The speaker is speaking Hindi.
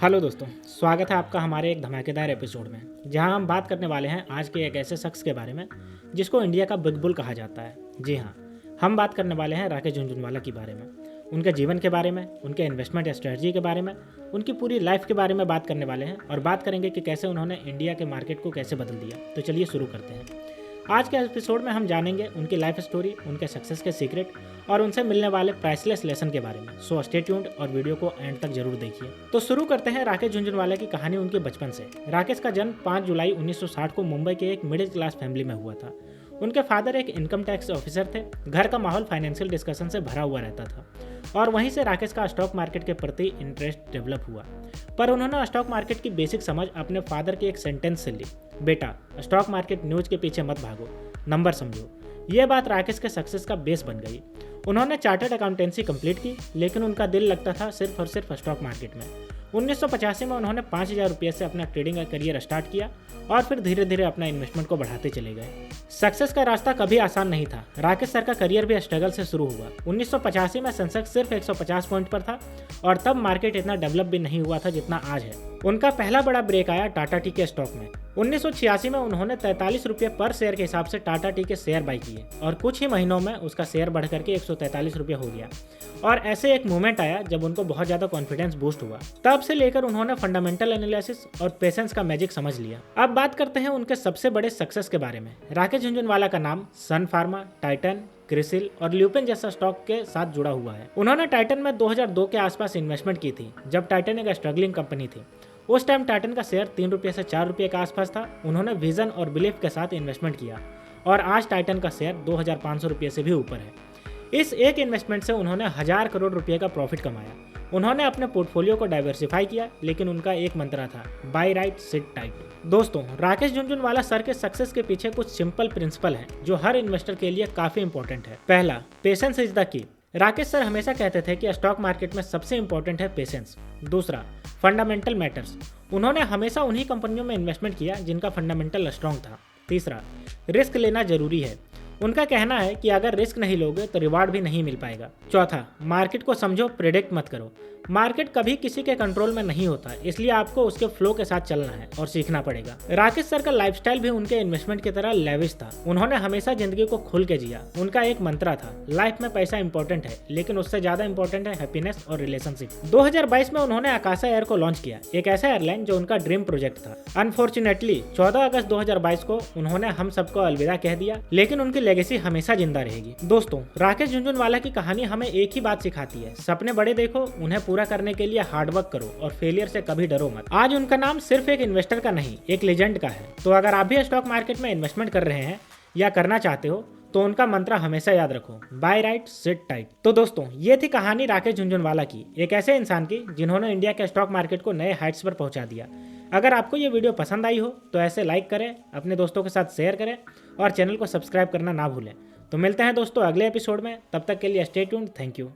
हेलो दोस्तों, स्वागत है आपका हमारे एक धमाकेदार एपिसोड में, जहां हम बात करने वाले हैं आज के एक ऐसे शख्स के बारे में जिसको इंडिया का बिग बुल कहा जाता है। जी हाँ, हम बात करने वाले हैं राकेश झुनझुनवाला के बारे में, उनके जीवन के बारे में, उनके इन्वेस्टमेंट स्ट्रेटजी के बारे में, उनकी पूरी लाइफ के बारे में बात करने वाले हैं और बात करेंगे कि कैसे उन्होंने इंडिया के मार्केट को कैसे बदल दिया। तो चलिए शुरू करते हैं। आज के एपिसोड में हम जानेंगे उनकी लाइफ स्टोरी, उनके सक्सेस के सीक्रेट और उनसे मिलने वाले प्राइसलेस लेसन के बारे में। सो स्टे ट्यून्ड और वीडियो को एंड तक जरूर देखिए। तो शुरू करते हैं राकेश झुनझुनवाला की कहानी उनके बचपन से। राकेश का जन्म 5 जुलाई 1960 को मुंबई के एक मिडिल क्लास फैमिली में हुआ था। उनके फादर एक इनकम टैक्स ऑफिसर थे। घर का माहौल फाइनेंशियल डिस्कशन से भरा हुआ रहता था और वहीं से राकेश का स्टॉक मार्केट के प्रति इंटरेस्ट डेवलप हुआ। पर उन्होंने स्टॉक मार्केट की बेसिक समझ अपने फादर के एक सेंटेंस से ली, बेटा स्टॉक मार्केट न्यूज के पीछे मत भागो, नंबर समझो। ये बात राकेश के सक्सेस का बेस बन गई। उन्होंने चार्टर्ड अकाउंटेंसी कंप्लीट की, लेकिन उनका दिल लगता था सिर्फ और सिर्फ स्टॉक मार्केट में। 1985 में उन्होंने 5,000 रुपये से अपना ट्रेडिंग का करियर स्टार्ट किया और फिर धीरे धीरे अपना इन्वेस्टमेंट को बढ़ाते चले गए। सक्सेस का रास्ता कभी आसान नहीं था। राकेश सर का करियर भी स्ट्रगल से शुरू हुआ। 1985 में सेंसेक्स सिर्फ 150 पॉइंट पर था और तब मार्केट इतना डेवलप भी नहीं हुआ था जितना आज है। उनका पहला बड़ा ब्रेक आया टाटा टी के स्टॉक में। 1986 में उन्होंने 43 रुपये पर शेयर के हिसाब से टाटा टी के शेयर बाई किए और कुछ ही महीनों में उसका शेयर बढ़ करके 143 रुपये हो गया। और ऐसे एक मोमेंट आया जब उनको बहुत ज़्यादा कॉन्फिडेंस बूस्ट हुआ। तब से लेकर उन्होंने फंडामेंटल एनालिसिस और पेशेंस का मैजिक समझ लिया। अब बात करते हैं उनके सबसे बड़े सक्सेस के बारे में। राकेश झुनझुनवाला का नाम सन फार्मा, टाइटन, क्रिसिल और ल्यूपिन जैसा स्टॉक के साथ जुड़ा हुआ है। उन्होंने टाइटन में 2002 के आसपास इन्वेस्टमेंट की थी, जब टाइटन एक स्ट्रगलिंग कंपनी थी। उस टाइम टाइटन का शेयर 3 रुपये से 4 रुपये के आसपास था। उन्होंने विजन और बिलीफ के साथ इन्वेस्टमेंट किया और आज टाइटन का शेयर 2,500 रुपये से भी ऊपर है। इस एक इन्वेस्टमेंट से उन्होंने 1,000 करोड़ रुपये का प्रॉफिट कमाया। उन्होंने अपने पोर्टफोलियो को डाइवर्सिफाई किया, लेकिन उनका एक मंत्र था, बाय राइट सिट टाइट। दोस्तों, राकेश झुनझुनवाला सर के सक्सेस के पीछे कुछ सिंपल प्रिंसिपल हैं जो हर इन्वेस्टर के लिए काफी इंपॉर्टेंट है। पहला, patience is the key. Rakesh sir हमेशा कहते थे कि स्टॉक मार्केट में सबसे इंपॉर्टेंट है पेशेंस। दूसरा, फंडामेंटल मैटर्स। उन्होंने हमेशा उन्हीं कंपनियों में इन्वेस्टमेंट किया जिनका फंडामेंटल स्ट्रॉन्ग था। तीसरा, रिस्क लेना जरूरी है। उनका कहना है कि अगर रिस्क नहीं लोगे तो रिवार्ड भी नहीं मिल पाएगा। चौथा, मार्केट को समझो, प्रेडिक्ट मत करो। मार्केट कभी किसी के कंट्रोल में नहीं होता, इसलिए आपको उसके फ्लो के साथ चलना है और सीखना पड़ेगा। राकेश सर का लाइफस्टाइल भी उनके इन्वेस्टमेंट की तरह लेविश था। उन्होंने हमेशा जिंदगी को खुल के जिया। उनका एक मंत्र था, लाइफ में पैसा इंपॉर्टेंट है, लेकिन उससे ज्यादा इंपॉर्टेंट है हैप्पीनेस और रिलेशनशिप। 2022 में उन्होंने आकाशा एयर को लॉन्च किया, एक ऐसा एयरलाइन जो उनका ड्रीम प्रोजेक्ट था। अनफॉर्चुनेटली 14 अगस्त 2022 को उन्होंने हम सबको अलविदा कह दिया, लेकिन उनकी लेगेसी हमेशा जिंदा रहेगी। दोस्तों, राकेश झुनझुनवाला की कहानी हमें एक ही बात सिखाती है, सपने बड़े देखो, उन्हें पूरा करने के लिए हार्डवर्क करो और फेलियर से कभी डरो मत। आज उनका नाम सिर्फ एक इन्वेस्टर का नहीं, एक लेजेंड का है। तो अगर आप भी स्टॉक मार्केट में इन्वेस्टमेंट कर रहे हैं या करना चाहते हो तो उनका मंत्र हमेशा याद रखो, बाय राइट सिट टाइट। तो दोस्तों, ये थी कहानी राकेश झुनझुनवाला की, एक ऐसे इंसान की जिन्होंने इंडिया के स्टॉक मार्केट को नए हाइट्स पर पहुंचा दिया। अगर आपको ये वीडियो पसंद आई हो तो ऐसे लाइक करें, अपने दोस्तों के साथ शेयर करें और चैनल को सब्सक्राइब करना ना भूलें। तो मिलते हैं दोस्तों अगले एपिसोड में, तब तक के लिए स्टे ट्यून्ड। Thank you.